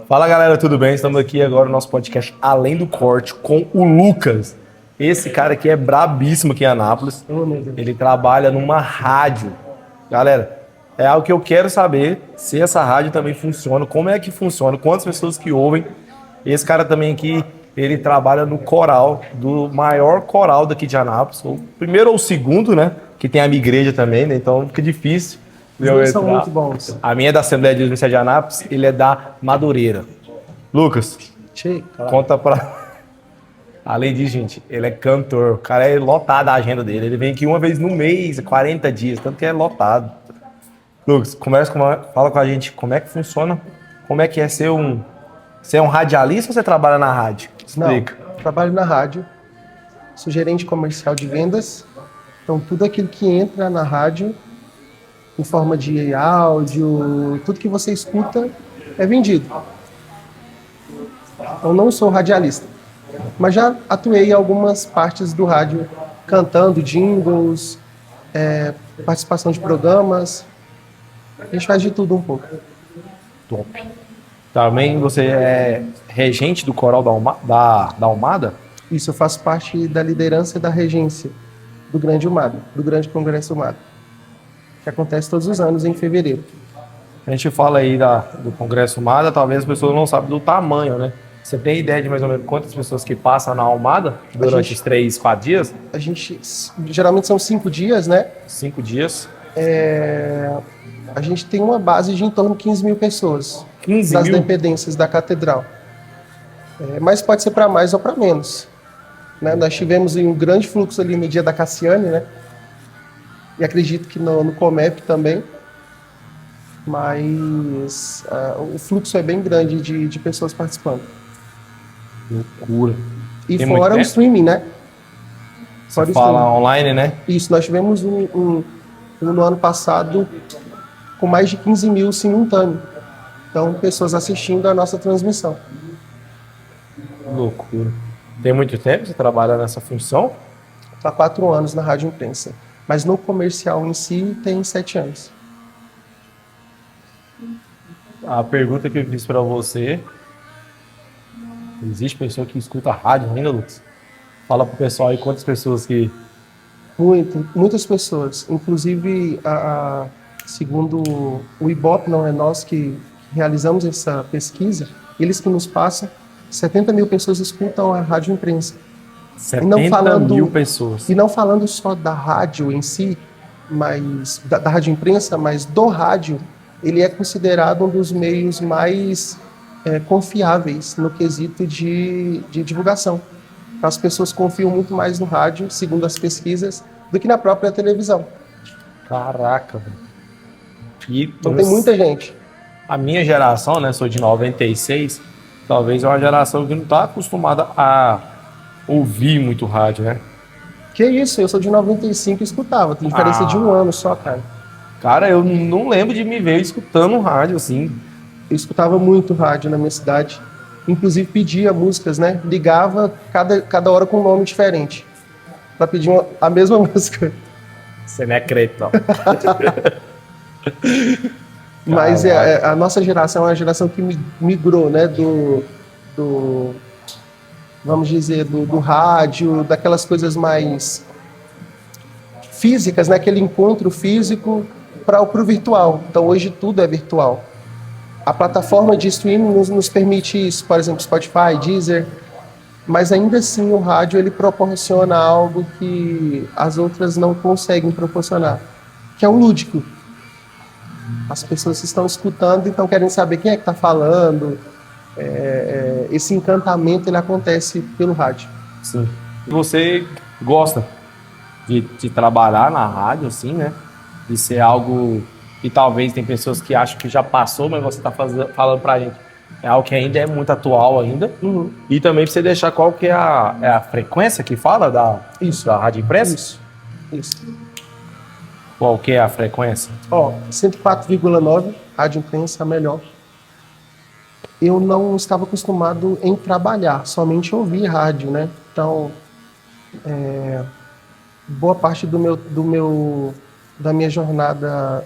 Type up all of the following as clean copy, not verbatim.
Fala galera, tudo bem? Estamos aqui agora no nosso podcast Além do Corte com o Lucas. Esse cara aqui é brabíssimo aqui em Anápolis. Ele trabalha numa rádio. Galera, é algo que eu quero saber se essa rádio também funciona, como é que funciona, quantas pessoas que ouvem. Esse cara também aqui, ele trabalha no coral, do maior coral daqui de Anápolis. O primeiro ou o segundo, né? Que tem a minha igreja também, né? Então fica difícil. Os dois são muito bons. A minha é da Assembleia de Deus de Anápolis, ele é da Madureira. Lucas, conta pra... Além disso, gente, ele é cantor. O cara é lotado a agenda dele. Ele vem aqui uma vez no mês, 40 dias, tanto que é lotado. Lucas, fala com a gente como é que funciona, como é que é ser um radialista ou você trabalha na rádio? Explica. Não, trabalho na rádio, sou gerente comercial de vendas. Então, tudo aquilo que entra na rádio, em forma de áudio, tudo que você escuta é vendido. Eu não sou radialista, mas já atuei em algumas partes do rádio, cantando jingles, participação de programas. A gente faz de tudo um pouco. Top. Também você é regente do coral da Almada? Isso, eu faço parte da liderança e da regência do Grande Umada, do Grande Congresso Umada, que acontece todos os anos em fevereiro. A gente fala aí do Congresso Umada, talvez as pessoas não sabem do tamanho, né? Você tem ideia de mais ou menos quantas pessoas que passam na Almada durante os 3, 4 dias? A gente, geralmente são 5 dias, né? 5 dias. A gente tem uma base de em torno de 15 mil pessoas. 15 das mil? dependências da catedral. Mas pode ser para mais ou para menos. Né? Nós tivemos um grande fluxo ali no dia da Cassiane, né? E acredito que no Comep também. Mas o fluxo é bem grande de pessoas participando. Loucura. E Tem fora o streaming, né? Você fala online, né? Isso, nós tivemos no ano passado com mais de 15 mil simultâneos. Então, pessoas assistindo a nossa transmissão. Loucura. Tem muito tempo que você trabalha nessa função? Há 4 anos na Rádio Imprensa. Mas no comercial em si tem 7 anos. A pergunta que eu fiz para você: existe pessoa que escuta rádio ainda, Lucas? Fala pro pessoal aí quantas pessoas que... Muitas pessoas. Inclusive, segundo o Ibope, não é nós que realizamos essa pesquisa, eles que nos passam, 70 mil pessoas escutam a Rádio Imprensa. 70 mil pessoas. E não falando só da rádio em si, mas da Rádio Imprensa, mas do rádio, ele é considerado um dos meios mais confiáveis no quesito de divulgação. As pessoas confiam muito mais no rádio, segundo as pesquisas, do que na própria televisão. Caraca, velho. Então tem muita gente. A minha geração, né, sou de 96, talvez é uma geração que não está acostumada a ouvir muito rádio, né? Que isso, eu sou de 95 e escutava, tem diferença de 1 ano só, cara. Cara, eu não lembro de me ver escutando rádio, assim. Eu escutava muito rádio na minha cidade, inclusive pedia músicas, né? Ligava cada hora com um nome diferente, para pedir a mesma música. Você não é crente, não. Mas a nossa geração é uma geração que migrou, né, vamos dizer, do rádio, daquelas coisas mais físicas, né, aquele encontro físico para o virtual. Então hoje tudo é virtual. A plataforma de streaming nos permite isso, por exemplo, Spotify, Deezer, mas ainda assim o rádio ele proporciona algo que as outras não conseguem proporcionar, que é o lúdico. As pessoas estão escutando e estão querendo saber quem é que está falando. Esse encantamento ele acontece pelo rádio. Sim. Você gosta de trabalhar na rádio, assim, né? De ser algo que talvez tem pessoas que acham que já passou, mas você está falando pra gente. É algo que ainda é muito atual ainda. Uhum. E também pra você deixar qual que é a frequência que fala da Rádio Imprensa? Isso. Qual que é a frequência? 104,9, Rádio Imprensa, a melhor. Eu não estava acostumado em trabalhar, somente ouvir rádio, né? Então, boa parte da minha jornada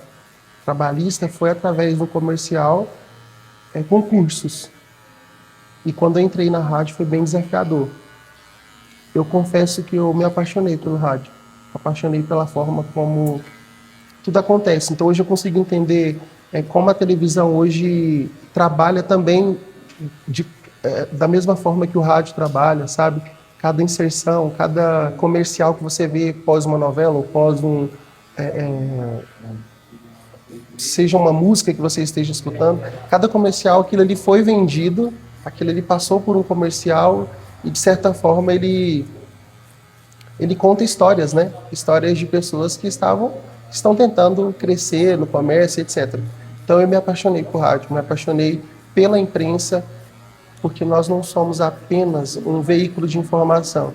trabalhista foi através do comercial concursos. E quando eu entrei na rádio foi bem desafiador. Eu confesso que eu me apaixonei pelo rádio. Apaixonei pela forma como tudo acontece. Então hoje eu consigo entender como a televisão hoje trabalha também da mesma forma que o rádio trabalha, sabe? Cada inserção, cada comercial que você vê pós uma novela ou pós seja uma música que você esteja escutando, cada comercial, aquilo ali foi vendido, aquilo ali passou por um comercial e, de certa forma, ele conta histórias, né? Histórias de pessoas que estão tentando crescer no comércio, etc. Então, eu me apaixonei por rádio, me apaixonei pela imprensa, porque nós não somos apenas um veículo de informação,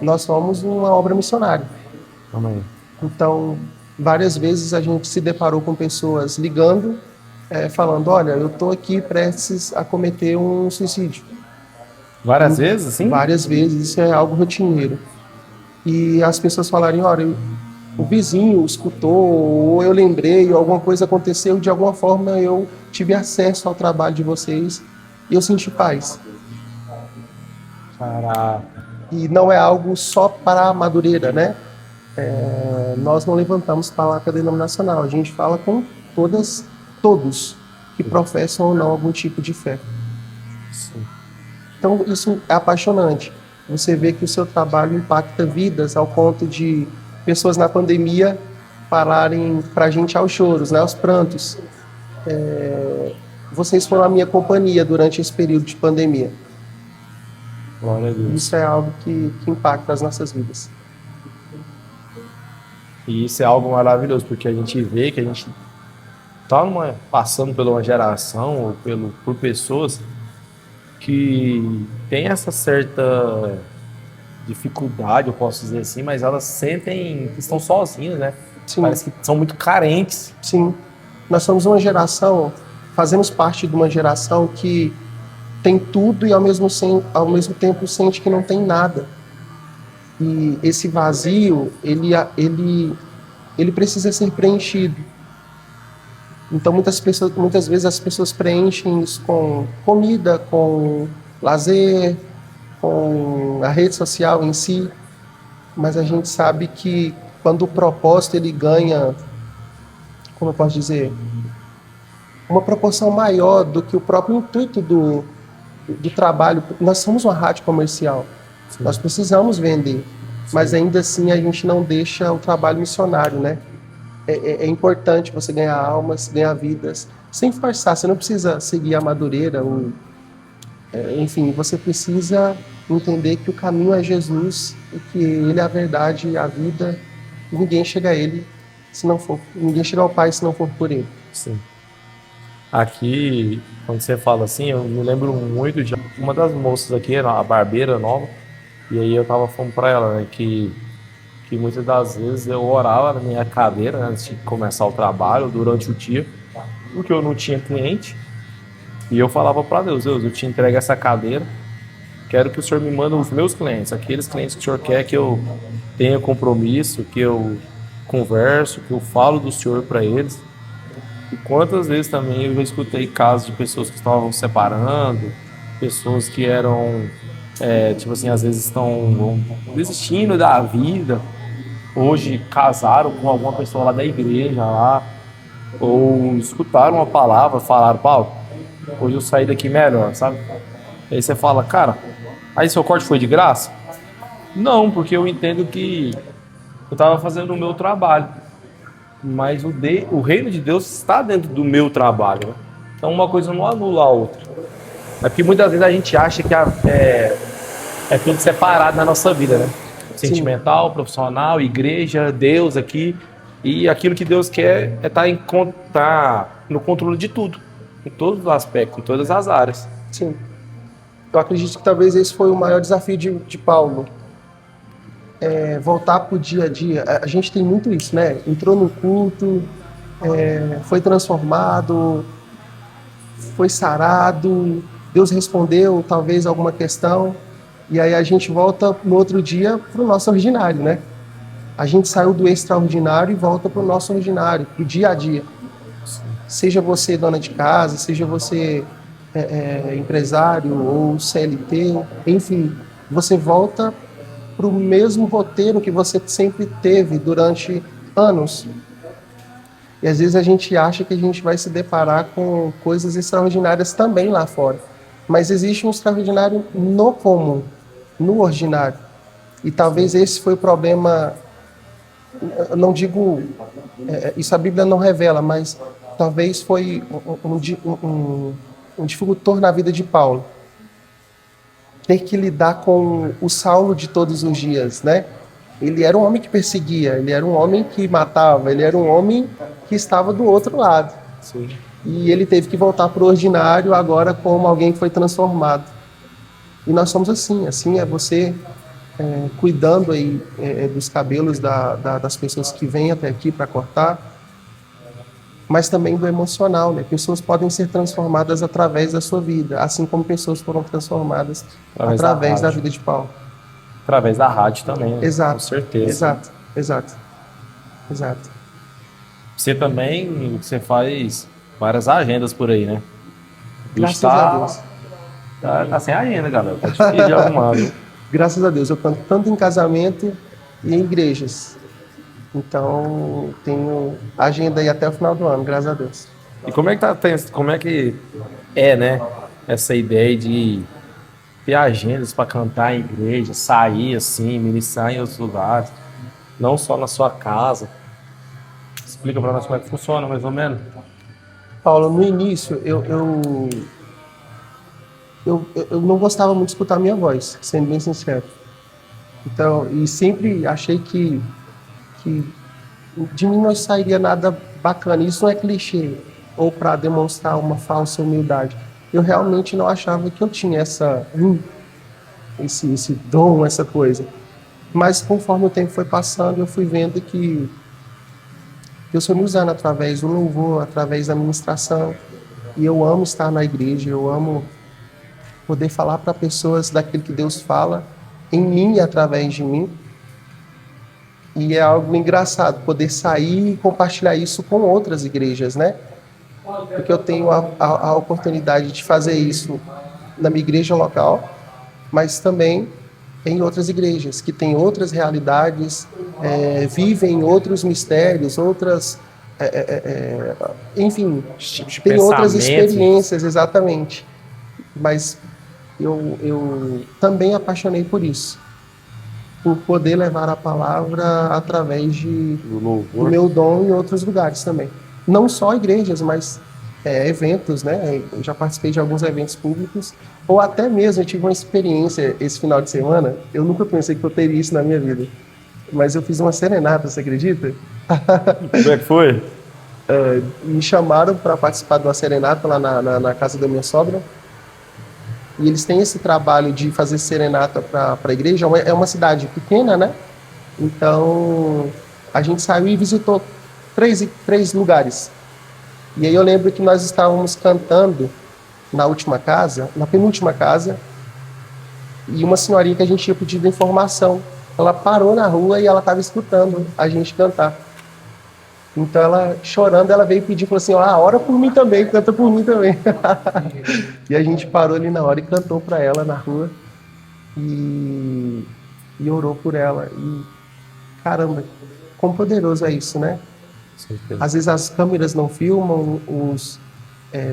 nós somos uma obra missionária. Amém. Então, várias vezes a gente se deparou com pessoas ligando, falando, olha, eu estou aqui prestes a cometer um suicídio. Várias vezes, sim? Várias vezes, isso é algo rotineiro. E as pessoas falarem, olha, o vizinho escutou, ou eu lembrei, ou alguma coisa aconteceu, de alguma forma eu tive acesso ao trabalho de vocês e eu senti paz. Caraca. E não é algo só para a Madureira, né? Nós não levantamos placa denominacional, a gente fala com todos que professam ou não algum tipo de fé. Sim. Então isso é apaixonante. Você vê que o seu trabalho impacta vidas ao ponto de pessoas na pandemia falarem pra gente aos choros, né, aos prantos. Vocês foram a minha companhia durante esse período de pandemia. Glória a Deus. Isso é algo que impacta as nossas vidas. E isso é algo maravilhoso, porque a gente vê que a gente está passando por uma geração ou por pessoas que têm essa certa dificuldade, eu posso dizer assim, mas elas sentem que estão sozinhas, né? Sim. Parece que são muito carentes. Sim. Nós somos uma geração, fazemos parte de uma geração que tem tudo e ao mesmo tempo sente que não tem nada. E esse vazio, ele precisa ser preenchido. Então muitas vezes as pessoas preenchem isso com comida, com lazer, com a rede social em si, mas a gente sabe que quando o propósito ele ganha, como eu posso dizer, uma proporção maior do que o próprio intuito do trabalho. Nós somos uma rádio comercial. Sim. Nós precisamos vender, mas ainda assim a gente não deixa o trabalho missionário, né? É importante você ganhar almas, ganhar vidas, sem forçar. Você não precisa seguir a Madureira, enfim, você precisa entender que o caminho é Jesus e que Ele é a verdade, a vida, e ninguém chega a Ele ninguém chega ao Pai se não for por Ele. Sim. Aqui, quando você fala assim, eu me lembro muito de uma das moças aqui, a barbeira nova, e aí eu tava falando pra ela, né, que muitas das vezes eu orava na minha cadeira, né, antes de começar o trabalho, durante o dia, porque eu não tinha cliente, e eu falava pra Deus, eu te entrego essa cadeira, quero que o Senhor me mande os meus clientes, aqueles clientes que o Senhor quer que eu tenha compromisso, que eu converso, que eu falo do Senhor pra eles. E quantas vezes também eu já escutei casos de pessoas que estavam se separando, pessoas que eram, tipo assim, às vezes estão desistindo da vida, hoje casaram com alguma pessoa lá da igreja, lá, ou escutaram uma palavra, falaram, Paulo, hoje eu saí daqui melhor, sabe? Aí você fala, cara, aí seu corte foi de graça? Não, porque eu entendo que eu estava fazendo o meu trabalho. Mas o reino de Deus está dentro do meu trabalho, né? Então uma coisa não anula a outra. É porque muitas vezes a gente acha que é tudo separado na nossa vida, né? Sentimental, profissional, igreja, Deus aqui. E aquilo que Deus quer é estar no controle de tudo, em todos os aspectos, em todas as áreas. Sim. Eu acredito que talvez esse foi o maior desafio de Paulo. Voltar para o dia a dia. A gente tem muito isso, né? Entrou no culto, foi transformado, foi sarado, Deus respondeu talvez alguma questão, e aí a gente volta no outro dia para o nosso ordinário, né? A gente saiu do extraordinário e volta para o nosso ordinário, para o dia a dia. Seja você dona de casa, seja você empresário ou CLT, enfim, você volta para o mesmo roteiro que você sempre teve durante anos. E às vezes a gente acha que a gente vai se deparar com coisas extraordinárias também lá fora. Mas existe um extraordinário no comum, no ordinário. E talvez esse foi o problema, eu não digo, isso a Bíblia não revela, mas talvez foi um dificultor na vida de Paulo. Ter que lidar com o Saulo de todos os dias, né? Ele era um homem que perseguia, ele era um homem que matava, ele era um homem que estava do outro lado. Sim. E ele teve que voltar para o ordinário agora como alguém que foi transformado. E nós somos assim é você cuidando aí dos cabelos das pessoas que vêm até aqui para cortar, mas também do emocional, né? Pessoas podem ser transformadas através da sua vida, assim como pessoas foram transformadas através da vida de Paulo. Através da rádio também, né? Exato. Com certeza. Exato. Você também, você faz várias agendas por aí, né? Graças a Deus. Tá sem agenda, galera. Tá difícil de arrumar, viu? Graças a Deus. Eu canto tanto em casamento e em igrejas. Então, tenho agenda aí até o final do ano, graças a Deus. E como é que é, né? Essa ideia de ter agendas para cantar em igreja, sair assim, ministrar em outros lugares, não só na sua casa. Explica para nós como é que funciona, mais ou menos. Paulo, no início, eu não gostava muito de escutar a minha voz, sendo bem sincero. Então, e sempre achei que de mim não sairia nada bacana. Isso não é clichê ou para demonstrar uma falsa humildade. Eu realmente não achava que eu tinha esse dom, essa coisa. Mas conforme o tempo foi passando, eu fui vendo que Deus foi me usando através do louvor, através da ministração. E eu amo estar na igreja, eu amo poder falar para pessoas daquilo que Deus fala em mim e através de mim. E é algo engraçado poder sair e compartilhar isso com outras igrejas, né? Porque eu tenho a oportunidade de fazer isso na minha igreja local, mas também em outras igrejas que têm outras realidades, vivem outros mistérios, outras, enfim, tem outras experiências, exatamente. Mas eu também apaixonei por isso, por poder levar a palavra através do meu dom em outros lugares também. Não só igrejas, mas eventos, né? Eu já participei de alguns eventos públicos, ou até mesmo eu tive uma experiência esse final de semana, eu nunca pensei que eu teria isso na minha vida, mas eu fiz uma serenata, você acredita? Como é que foi? Me chamaram para participar de uma serenata lá na casa da minha sogra, e eles têm esse trabalho de fazer serenata para a igreja. É uma cidade pequena, né? Então, a gente saiu e visitou três lugares. E aí eu lembro que nós estávamos cantando na penúltima casa, e uma senhorinha que a gente tinha pedido informação, ela parou na rua e ela estava escutando a gente cantar. Então ela, chorando, ela veio pedir, falou assim, ora por mim também, canta por mim também. E a gente parou ali na hora e cantou para ela na rua e orou por ela. E caramba, quão poderoso é isso, né? Às vezes as câmeras não filmam,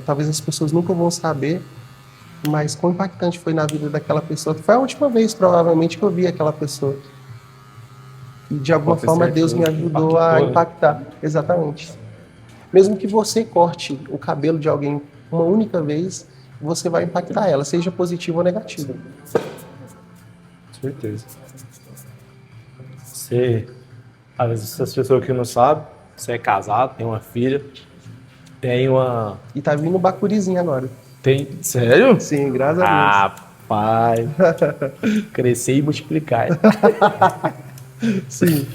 talvez as pessoas nunca vão saber, mas quão impactante foi na vida daquela pessoa. Foi a última vez, provavelmente, que eu vi aquela pessoa. E de alguma forma Deus me ajudou a impactar. Exatamente. Mesmo que você corte o cabelo de alguém uma única vez, você vai impactar ela, seja positivo ou negativo. Com certeza. Às vezes as pessoas que não sabem, você é casado, tem uma filha, tem uma... E tá vindo um bacurizinho agora. Sério? Sim, graças a Deus. Rapaz, crescer e multiplicar. Sim.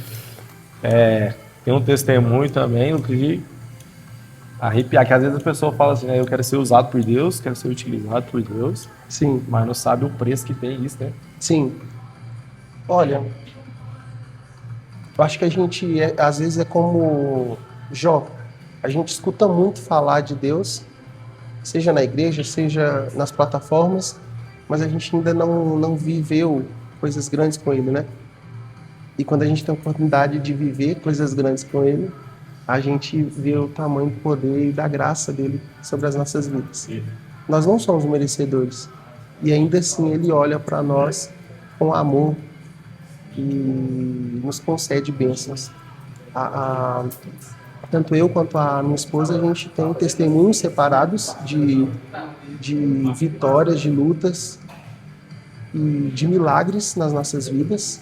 Tem um testemunho também, o que arrepiar, que às vezes a pessoa fala assim, né, eu quero ser usado por Deus, quero ser utilizado por Deus. Sim. Mas não sabe o preço que tem isso, né? Sim. Olha, eu acho que a gente, às vezes, é como Jó. A gente escuta muito falar de Deus, seja na igreja, seja nas plataformas, mas a gente ainda não viveu coisas grandes com ele, né? E quando a gente tem a oportunidade de viver coisas grandes com ele, a gente vê o tamanho do poder e da graça dele sobre as nossas vidas. Nós não somos merecedores. E ainda assim ele olha para nós com amor e nos concede bênçãos. Tanto eu quanto a minha esposa, a gente tem testemunhos separados de vitórias, de lutas e de milagres nas nossas vidas.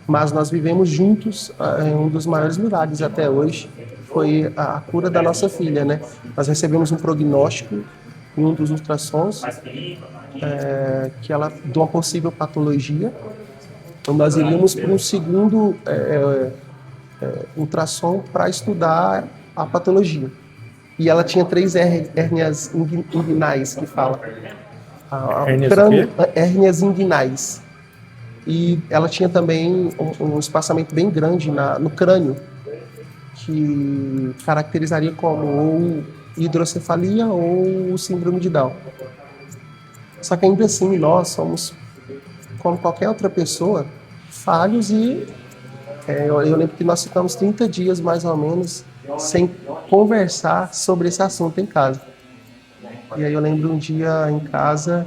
Mas nós vivemos juntos. Um dos maiores milagres até hoje foi a cura da nossa filha, né? Nós recebemos um prognóstico em um dos ultrassons que ela de uma possível patologia. Então nós iríamos para um segundo ultrassom para estudar a patologia. E ela tinha 3 hérnias inguinais, que fala. Hérnias inguinais. E ela tinha também um espaçamento bem grande no crânio, que caracterizaria como ou hidrocefalia ou síndrome de Down. Só que ainda assim nós somos, como qualquer outra pessoa, falhos e eu lembro que nós ficamos 30 dias mais ou menos sem conversar sobre esse assunto em casa. E aí eu lembro um dia em casa,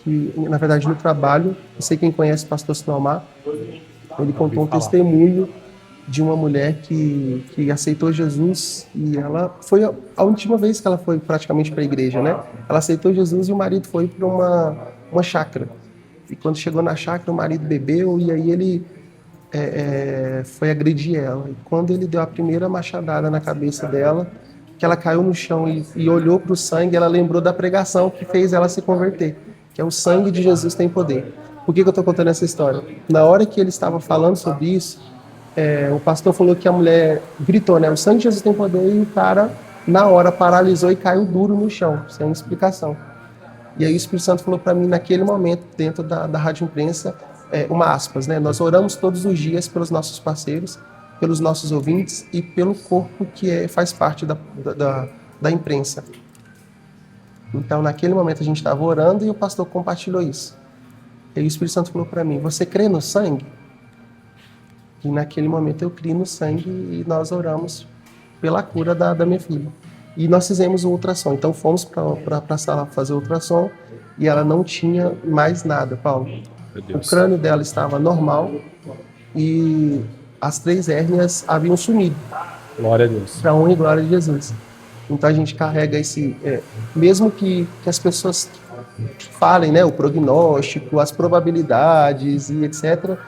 que na verdade no trabalho, não sei quem conhece o pastor Sinomar, ele contou um testemunho de uma mulher que aceitou Jesus e ela foi a última vez que ela foi praticamente para a igreja, né? Ela aceitou Jesus e o marido foi para uma chácara. E quando chegou na chácara, o marido bebeu e aí ele foi agredir ela. E quando ele deu a primeira machadada na cabeça dela, que ela caiu no chão e olhou para o sangue, ela lembrou da pregação que fez ela se converter, que é o sangue de Jesus tem poder. Por que eu estou contando essa história? Na hora que ele estava falando sobre isso, o pastor falou que a mulher gritou, né? O sangue de Jesus tem poder, e o cara, na hora, paralisou e caiu duro no chão, sem explicação. E aí o Espírito Santo falou para mim, naquele momento, dentro da Rádio Imprensa, uma aspas, né? Nós oramos todos os dias pelos nossos parceiros, pelos nossos ouvintes e pelo corpo que faz parte da imprensa. Então, naquele momento, a gente estava orando e o pastor compartilhou isso. E aí o Espírito Santo falou para mim, você crê no sangue? E naquele momento eu criei no sangue e nós oramos pela cura da minha filha. E nós fizemos o ultrassom. Então fomos para a sala fazer o ultrassom e ela não tinha mais nada, Paulo. O crânio dela estava normal e as 3 hérnias haviam sumido. Glória a Deus. Para a honra e glória de Jesus. Então a gente carrega esse... mesmo que as pessoas falem, né, o prognóstico, as probabilidades e etc.,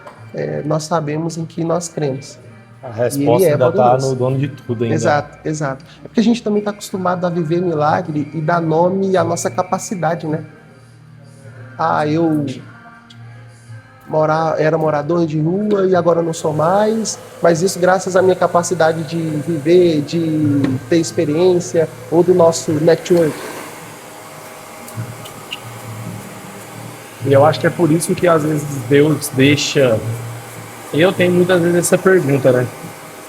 nós sabemos em que nós cremos. A resposta ainda está no dono de tudo ainda. Exato, exato. É porque a gente também está acostumado a viver milagre e dar nome à nossa capacidade, né? Eu era morador de rua e agora não sou mais, mas isso graças à minha capacidade de viver, de ter experiência, ou do nosso network. E eu acho que é por isso que às vezes Deus deixa... Eu tenho muitas vezes essa pergunta, né?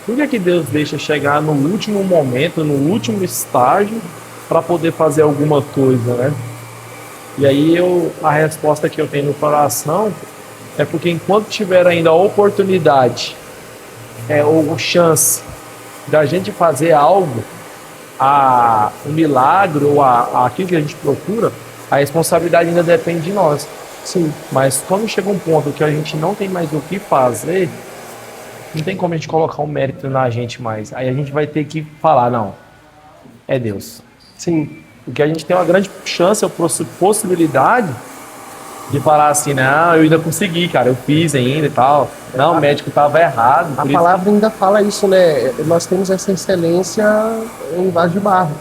Por que Deus deixa chegar no último momento, no último estágio, para poder fazer alguma coisa, né? E aí a resposta que eu tenho no coração é porque enquanto tiver ainda a oportunidade ou chance da gente fazer algo, um milagre ou aquilo que a gente procura, a responsabilidade ainda depende de nós. Sim. Mas quando chega um ponto que a gente não tem mais o que fazer, não tem como a gente colocar um mérito na gente mais. Aí a gente vai ter que falar, não, é Deus. Sim. Porque a gente tem uma grande chance, ou possibilidade de falar assim, não, eu ainda consegui, cara, eu fiz ainda e tal. Não, o médico estava errado. A palavra ainda fala isso, né? Nós temos essa excelência em vaso de barro.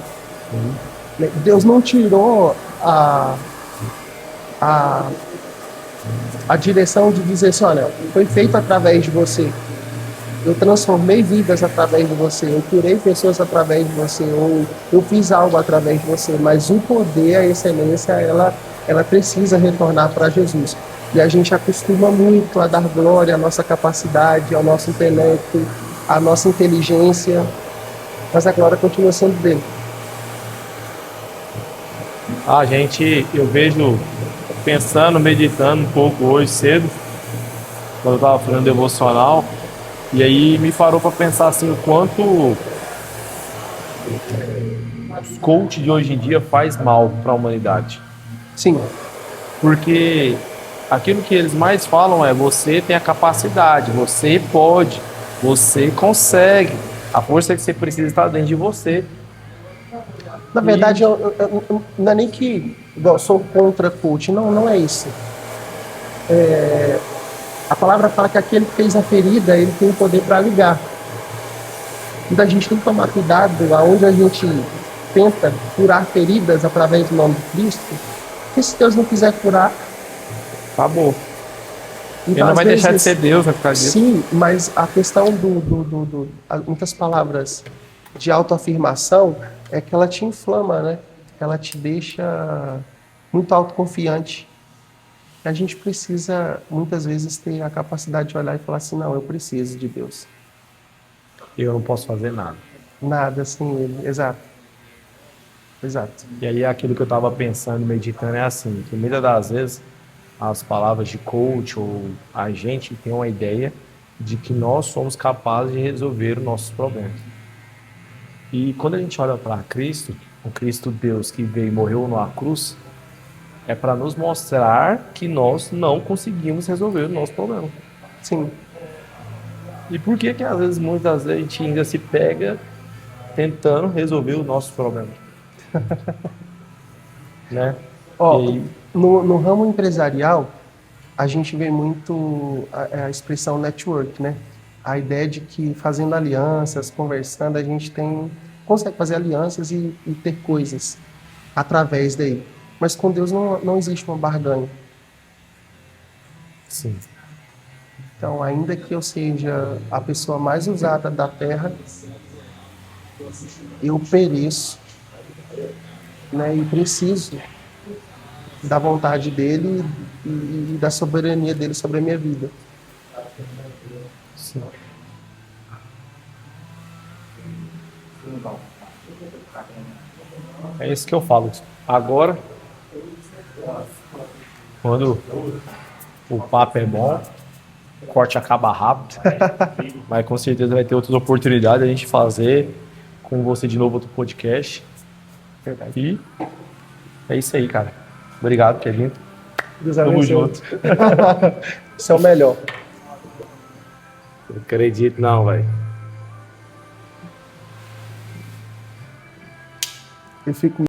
Deus não tirou a direção de dizer assim, olha, foi feito através de você. Eu transformei vidas através de você, eu curei pessoas através de você, ou eu fiz algo através de você, mas o poder, a excelência, ela precisa retornar para Jesus. E a gente acostuma muito a dar glória à nossa capacidade, ao nosso intelecto, à nossa inteligência, mas a glória continua sendo dele. Eu vejo, pensando, meditando um pouco hoje cedo, quando eu tava fazendo devocional, e aí me parou para pensar assim, o quanto os coach de hoje em dia faz mal para a humanidade. Sim, Porque aquilo que eles mais falam é: você tem a capacidade, você pode, você consegue. A força que você precisa está dentro de você. na verdade, não é nem que igual, eu sou contra coach, não, não é isso. A palavra fala que aquele que fez a ferida, ele tem o poder para ligar. Então a gente tem que tomar cuidado aonde a gente tenta curar feridas através do nome de Cristo, porque se Deus não quiser curar, Acabou. Ele então não às vai deixar de vezes, ser Deus, vai ficar disso. sim, mas a questão muitas palavras de autoafirmação é que ela te inflama, né? Ela te deixa muito autoconfiante. A gente precisa, muitas vezes, ter a capacidade de olhar e falar assim, não, eu preciso de Deus. Eu não posso fazer nada. Nada sem Ele. Exato. Exato. E aí aquilo que eu estava pensando, meditando, é assim, que muitas das vezes as palavras de coach ou a gente tem uma ideia de que nós somos capazes de resolver os nossos problemas. E quando a gente olha para Cristo, o Cristo Deus que veio e morreu numa cruz, é para nos mostrar que nós não conseguimos resolver o nosso problema. Sim. E por que que às vezes, muitas vezes, a gente ainda se pega tentando resolver o nosso problema, né? E Ó, aí, no ramo empresarial, a gente vê muito a expressão network, né? A ideia de que fazendo alianças, conversando, a gente consegue fazer alianças e ter coisas através daí. Mas com Deus não existe uma barganha. sim, Então, ainda que eu seja a pessoa mais usada da terra, eu pereço, né? E preciso da vontade dele e da soberania dele sobre a minha vida. sim. É isso que eu falo. Agora, quando o papo é bom, o corte acaba rápido, mas com certeza vai ter outras oportunidades de a gente fazer com você de novo outro podcast. E é isso aí, cara. Obrigado, Kevin. Deus Tamo abençoe. junto. Isso é o melhor. Não acredito, não, velho. Eu fico